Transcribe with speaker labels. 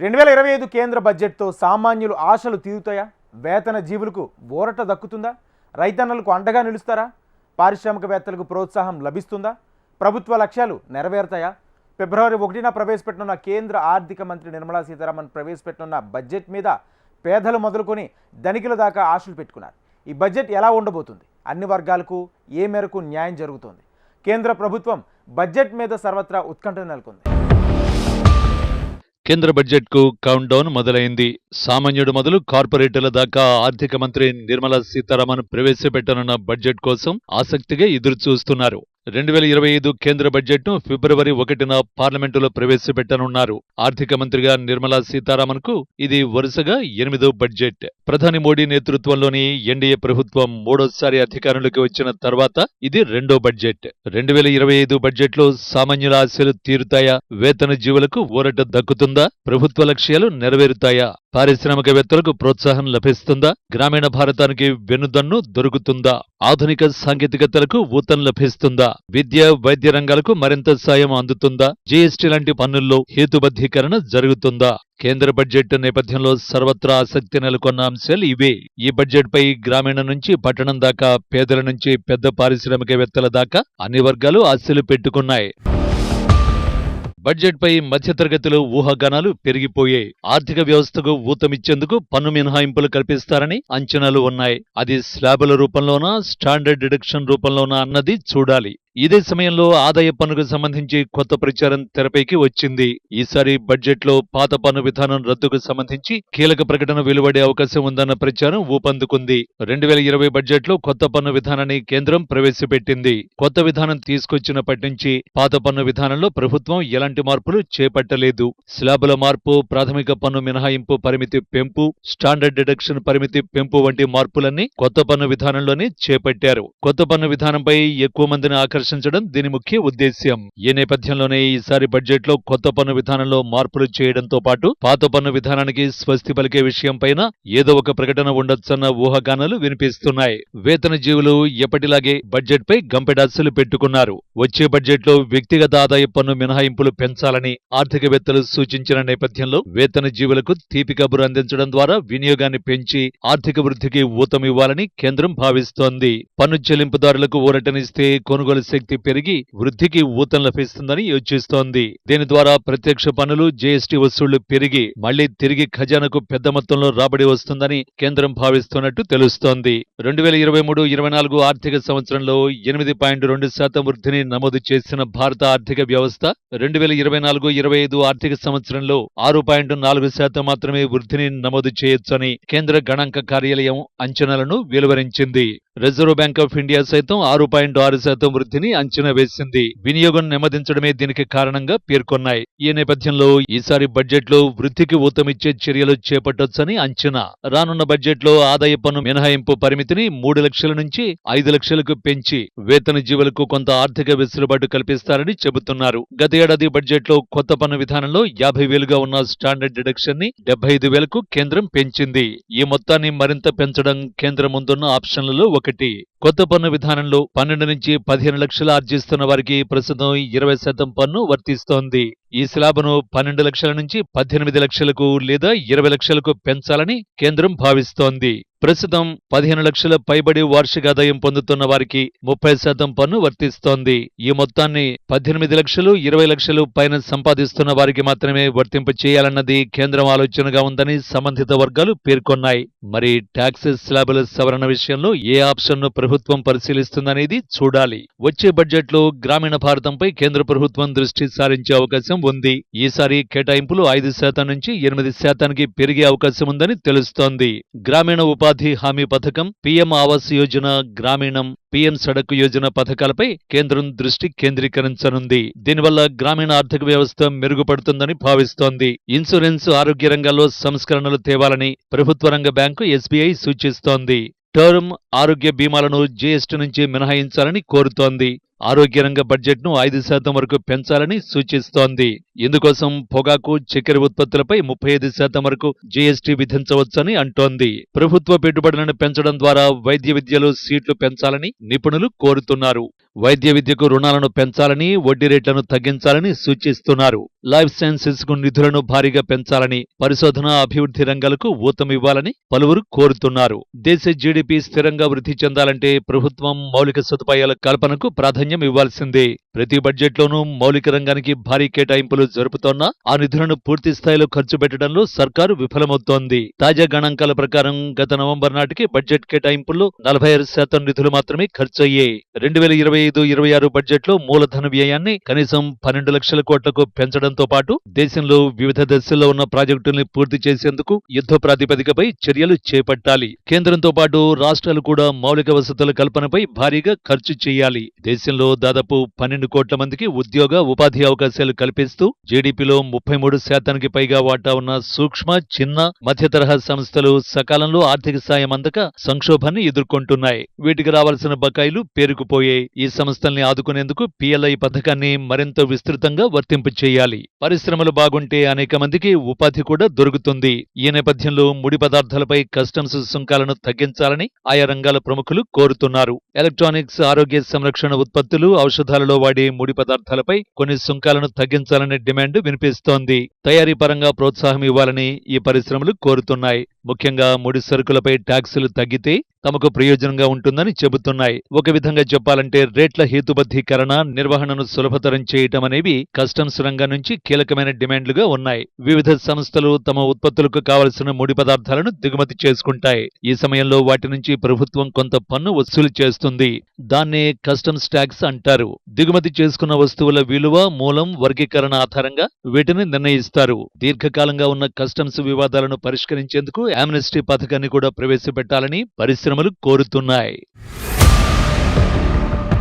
Speaker 1: 2025 కేంద్ర బడ్జెట్తో సామాన్యులు ఆశలు తీరుతాయా? వేతన జీవులకు ఊరట దక్కుతుందా? రైతన్నలకు అండగా నిలుస్తారా? పారిశ్రామికవేత్తలకు ప్రోత్సాహం లభిస్తుందా? ప్రభుత్వ లక్ష్యాలు నెరవేరుతాయా? ఫిబ్రవరి 1న ప్రవేశపెట్టనున్న కేంద్ర ఆర్థిక మంత్రి నిర్మలా సీతారామన్ ప్రవేశపెట్టనున్న బడ్జెట్ మీద పేదలు మొదలుకొని ధనికుల దాకా ఆశలు పెట్టుకున్నారు. ఈ బడ్జెట్ ఎలా ఉండబోతుంది? అన్ని వర్గాలకు ఏ మేరకు న్యాయం జరుగుతుంది? కేంద్ర ప్రభుత్వం బడ్జెట్ మీద సర్వత్రా ఉత్కంఠ నెలకొంది.
Speaker 2: కేంద్ర బడ్జెట్ కు కౌంట్ డౌన్ మొదలైంది. సామాన్యుడు మొదలు కార్పొరేటర్ల దాకా ఆర్థిక మంత్రి నిర్మలా సీతారామన్ ప్రవేశపెట్టనున్న బడ్జెట్ కోసం ఆసక్తిగా ఎదురుచూస్తున్నారు. 2025 కేంద్ర బడ్జెట్ను ఫిబ్రవరి 1న పార్లమెంటులో ప్రవేశపెట్టనున్నారు. ఆర్థిక మంత్రిగా నిర్మలా సీతారామన్ కు ఇది వరుసగా 8వ బడ్జెట్. ప్రధాని మోడీ నేతృత్వంలోని ఎన్డీఏ ప్రభుత్వం మూడోసారి అధికారంలోకి వచ్చిన తర్వాత ఇది రెండో బడ్జెట్. 2025 బడ్జెట్లో సామాన్యుల ఆశలు తీరుతాయా? వేతన జీవులకు ఊరట దక్కుతుందా? ప్రభుత్వ లక్ష్యాలు నెరవేరుతాయా? పారిశ్రామికవేత్తలకు ప్రోత్సాహం లభిస్తుందా? గ్రామీణ భారతానికి వెన్నుదన్ను దొరుకుతుందా? ఆధునిక సాంకేతికతలకు ఊతం లభిస్తుందా? విద్య, వైద్య రంగాలకు మరింత సాయం అందుతుందా? జీఎస్టీ లాంటి పన్నుల్లో హేతుబద్ధీకరణ జరుగుతుందా? కేంద్ర బడ్జెట్ నేపథ్యంలో సర్వత్రా ఆసక్తి నెలకొన్న అంశాలు ఇవే. ఈ బడ్జెట్ పై గ్రామీణ నుంచి పట్టణం దాకా, పేదల నుంచి పెద్ద పారిశ్రామికవేత్తల దాకా అన్ని వర్గాలు ఆశలు పెట్టుకున్నాయి. బడ్జెట్ పై మధ్యతరగతిలో ఊహాగానాలు పెరిగిపోయాయి. ఆర్థిక వ్యవస్థకు ఊతమిచ్చేందుకు పన్ను మినహాయింపులు కల్పిస్తారని అంచనాలు ఉన్నాయి. అది స్లాబుల రూపంలోనా, స్టాండర్డ్ డిడక్షన్ రూపంలోనా అన్నది చూడాలి. ఇదే సమయంలో ఆదాయ పన్నుకు సంబంధించి కొత్త ప్రచారం తెరపైకి వచ్చింది. ఈసారి బడ్జెట్లో పాత పన్ను విధానం రద్దుకు సంబంధించి కీలక ప్రకటన వెలువడే అవకాశం ఉందన్న ప్రచారం ఊపందుకుంది. 2020 బడ్జెట్లో కొత్త పన్ను విధానాన్ని కేంద్రం ప్రవేశపెట్టింది. కొత్త విధానం తీసుకొచ్చినప్పటి నుంచి పాత పన్ను విధానంలో ప్రభుత్వం ఎలాంటి మార్పులు చేపట్టలేదు. స్లాబుల మార్పు, ప్రాథమిక పన్ను మినహాయింపు పరిమితి పెంపు, స్టాండర్డ్ డిడక్షన్ పరిమితి పెంపు వంటి మార్పులన్నీ కొత్త పన్ను విధానంలోనే చేపట్టారు. కొత్త పన్ను విధానంపై ఎక్కువ మందిని ఆకర్షించడం దీని ముఖ్య ఉద్దేశ్యం. ఈ నేపథ్యంలోనే ఈసారి బడ్జెట్లో కొత్త పన్ను విధానంలో మార్పులు చేయడంతో పాటు పాత పన్ను విధానానికి స్వస్తి పలికే విషయంపైన ఏదో ఒక ప్రకటన ఉండొచ్చన్న ఊహాగానాలు వినిపిస్తున్నాయి. వేతన జీవులు ఎప్పటిలాగే బడ్జెట్ పై గంపెడాశలు పెట్టుకున్నారు. వచ్చే బడ్జెట్లో వ్యక్తిగత ఆదాయ పన్ను మినహాయింపులు పెంచాలని ఆర్థికవేత్తలు సూచించిన నేపథ్యంలో వేతన జీవులకు తీపి కబురు అందించడం ద్వారా వినియోగాన్ని పెంచి ఆర్థిక వృద్ధికి ఊతమివ్వాలని కేంద్రం భావిస్తోంది. పన్ను చెల్లింపుదారులకు ఊరటనిస్తే కొనుగోలు శక్తి పెరిగి వృద్ధికి ఊతం లభిస్తుందని యోచిస్తోంది. దీని ద్వారా ప్రత్యక్ష పన్నులు, జీఎస్టీ వసూళ్లు పెరిగి మళ్లీ తిరిగి ఖజానాకు పెద్ద మొత్తంలో రాబడి వస్తుందని కేంద్రం భావిస్తున్నట్టు తెలుస్తోంది. 2023-24 ఆర్థిక సంవత్సరంలో 8.2% వృద్ధిని నమోదు చేసిన భారత ఆర్థిక వ్యవస్థ 2024-25 ఆర్థిక సంవత్సరంలో 6.4% మాత్రమే వృద్ధిని నమోదు చేయొచ్చని కేంద్ర గణాంక కార్యాలయం అంచనాలను వెలువరించింది. రిజర్వ్ బ్యాంక్ ఆఫ్ ఇండియా సైతం 6.6% వృద్ధిని అంచనా వేసింది. వినియోగం నెమ్మదించడమే దీనికి కారణంగా పేర్కొన్నాయి. ఈ నేపథ్యంలో ఈసారి బడ్జెట్లో వృద్ధికి ఊతమిచ్చే చర్యలు చేపట్టొచ్చని అంచనా. రానున్న బడ్జెట్లో ఆదాయ పన్ను మినహాయింపు పరిమితిని 3 లక్షల నుంచి 5 లక్షలకు పెంచి వేతన జీవులకు కొంత ఆర్థిక వెసులుబాటు కల్పిస్తారని చెబుతున్నారు. గత ఏడాది బడ్జెట్లో కొత్త పన్ను విధానంలో 50,000గా ఉన్న స్టాండర్డ్ డిడక్షన్ ని 75,000కు కేంద్రం పెంచింది. ఈ మొత్తాన్ని మరింత పెంచడం కేంద్రం ముందున్న ఆప్షన్లలో ఒకటి. కొత్త పన్ను విధానంలో 12 నుంచి 15 లక్షలు ఆర్జిస్తున్న వారికి ప్రస్తుతం 20% పన్ను వర్తిస్తోంది. ఈ స్లాబును 12 లక్షల నుంచి 18 లక్షలకు లేదా 20 లక్షలకు పెంచాలని కేంద్రం భావిస్తోంది. ప్రస్తుతం 15 లక్షల పైబడి వార్షికాదాయం పొందుతున్న వారికి 30% పన్ను వర్తిస్తోంది. ఈ మొత్తాన్ని 18 లక్షలు, 20 లక్షలు పైన సంపాదిస్తున్న వారికి మాత్రమే వర్తింప చేయాలన్నది కేంద్రం ఆలోచనగా ఉందని సంబంధిత వర్గాలు పేర్కొన్నాయి. మరి ట్యాక్సెస్ స్లాబుల సవరణ విషయంలో ఏ ఆప్షన్ను ప్రభుత్వం పరిశీలిస్తుందనేది చూడాలి. వచ్చే బడ్జెట్లో గ్రామీణ భారతంపై కేంద్ర ప్రభుత్వం దృష్టి సారించే అవకాశం ఉంది. ఈసారి కేటాయింపులు 5% నుంచి 8%కి పెరిగే అవకాశం ఉందని తెలుస్తోంది. గ్రామీణ ఉపాధి హామీ పథకం, పీఎం ఆవాస్ యోజన, గ్రామీణం, పీఎం సడక్ యోజన పథకాలపై కేంద్రం దృష్టి కేంద్రీకరించనుంది. దీనివల్ల గ్రామీణ ఆర్థిక వ్యవస్థ మెరుగుపడుతుందని భావిస్తోంది. ఇన్సూరెన్స్, ఆరోగ్య రంగాల్లో సంస్కరణలు తేవాలని ప్రభుత్వ రంగ బ్యాంకు ఎస్బీఐ సూచిస్తోంది. టర్మ్ ఆరోగ్య బీమాలను జీఎస్టీ నుంచి మినహాయించాలని కోరుతోంది. ఆరోగ్య రంగ బడ్జెట్ను 5% వరకు పెంచాలని సూచిస్తోంది. ఇందుకోసం పొగాకు, చక్కెర ఉత్పత్తులపై 35% వరకు జీఎస్టీ విధించవచ్చని అంటోంది. ప్రభుత్వ పెట్టుబడులను పెంచడం ద్వారా వైద్య విద్యలో సీట్లు పెంచాలని నిపుణులు కోరుతున్నారు. వైద్య విద్యకు రుణాలను పెంచాలని, వడ్డీ రేట్లను తగ్గించాలని సూచిస్తున్నారు. లైఫ్ సైన్సెస్ కు నిధులను భారీగా పెంచాలని, పరిశోధన అభివృద్ధి రంగాలకు ఊతమివ్వాలని పలువురు కోరుతున్నారు. దేశ జీడీపీ స్థిరంగా వృద్ధి చెందాలంటే ప్రభుత్వం మౌలిక సదుపాయాల కల్పనకు ప్రాధాన్యం ఇవ్వాల్సిందే. ప్రతి బడ్జెట్లోనూ మౌలిక రంగానికి భారీ కేటాయింపులు జరుపుతోన్నా ఆ నిధులను పూర్తి స్థాయిలో ఖర్చు పెట్టడంలో సర్కారు విఫలమవుతోంది. తాజా గణాంకాల ప్రకారం గత నవంబర్ నాటికి బడ్జెట్ కేటాయింపుల్లో 46% నిధులు మాత్రమే ఖర్చయ్యాయి. 2025-26 బడ్జెట్లో మూలధన వ్యయాన్ని కనీసం 12 లక్షల కోట్లకు పెంచడంతో పాటు దేశంలో వివిధ దశల్లో ఉన్న ప్రాజెక్టుల్ని పూర్తి చేసేందుకు యుద్ధ ప్రాతిపదికపై చర్యలు చేపట్టాలి. కేంద్రంతో పాటు రాష్ట్రాలు కూడా మౌలిక వసతుల కల్పనపై భారీగా ఖర్చు చేయాలి. దేశంలో దాదాపు 12 కోట్ల మందికి ఉద్యోగ, ఉపాధి అవకాశాలు కల్పిస్తూ జీడీపీలో 33% పైగా వాటా ఉన్న సూక్ష్మ, చిన్న, మధ్య తరహా సంస్థలు సకాలంలో ఆర్థిక సాయం అందక సంక్షోభాన్ని ఎదుర్కొంటున్నాయి. వీటికి రావాల్సిన బకాయిలు పేరుకుపోయాయి. ఈ సంస్థల్ని ఆదుకునేందుకు PLI పథకాన్ని మరింత విస్తృతంగా వర్తింపు చేయాలి. పరిశ్రమలు బాగుంటే అనేక మందికి ఉపాధి కూడా దొరుకుతుంది. ఈ నేపథ్యంలో ముడి పదార్థాలపై కస్టమ్స్ సుంకాలను తగ్గించాలని ఆయా రంగాల ప్రముఖులు కోరుతున్నారు. ఎలక్ట్రానిక్స్, ఆరోగ్య సంరక్షణ ఉత్పత్తులు, ఔషధాలలో వాడే ముడి పదార్థాలపై కొన్ని సుంకాలను తగ్గించాలనే డిమాండ్ వినిపిస్తోంది. తయారీ పరంగా ప్రోత్సాహం ఇవ్వాలని ఈ పరిశ్రమలు కోరుతున్నాయి. ముఖ్యంగా ముడి సరుకులపై ట్యాక్సులు తగ్గితే తమకు ప్రయోజనంగా ఉంటుందని చెబుతున్నాయి. ఒక విధంగా చెప్పాలంటే రేట్ల హేతుబద్ధీకరణ, నిర్వహణను సులభతరం చేయటం అనేవి కస్టమ్స్ రంగం నుంచి కీలకమైన డిమాండ్లుగా ఉన్నాయి. వివిధ సంస్థలు తమ ఉత్పత్తులకు కావలసిన ముడి పదార్థాలను దిగుమతి చేసుకుంటాయి. ఈ సమయంలో వాటి నుంచి ప్రభుత్వం కొంత పన్ను వసూలు చేస్తుంది. దాన్నే కస్టమ్స్ ట్యాక్స్ అంటారు. దిగుమతి చేసుకున్న వస్తువుల విలువ, మూలం, వర్గీకరణ ఆధారంగా వీటిని నిర్ణయిస్తారు. దీర్ఘకాలంగా ఉన్న కస్టమ్స్ వివాదాలను పరిష్కరించేందుకు ఆమ్నెస్టీ పథకాన్ని కూడా ప్రవేశపెట్టాలని పరిశ్రమలు కోరుతున్నాయి.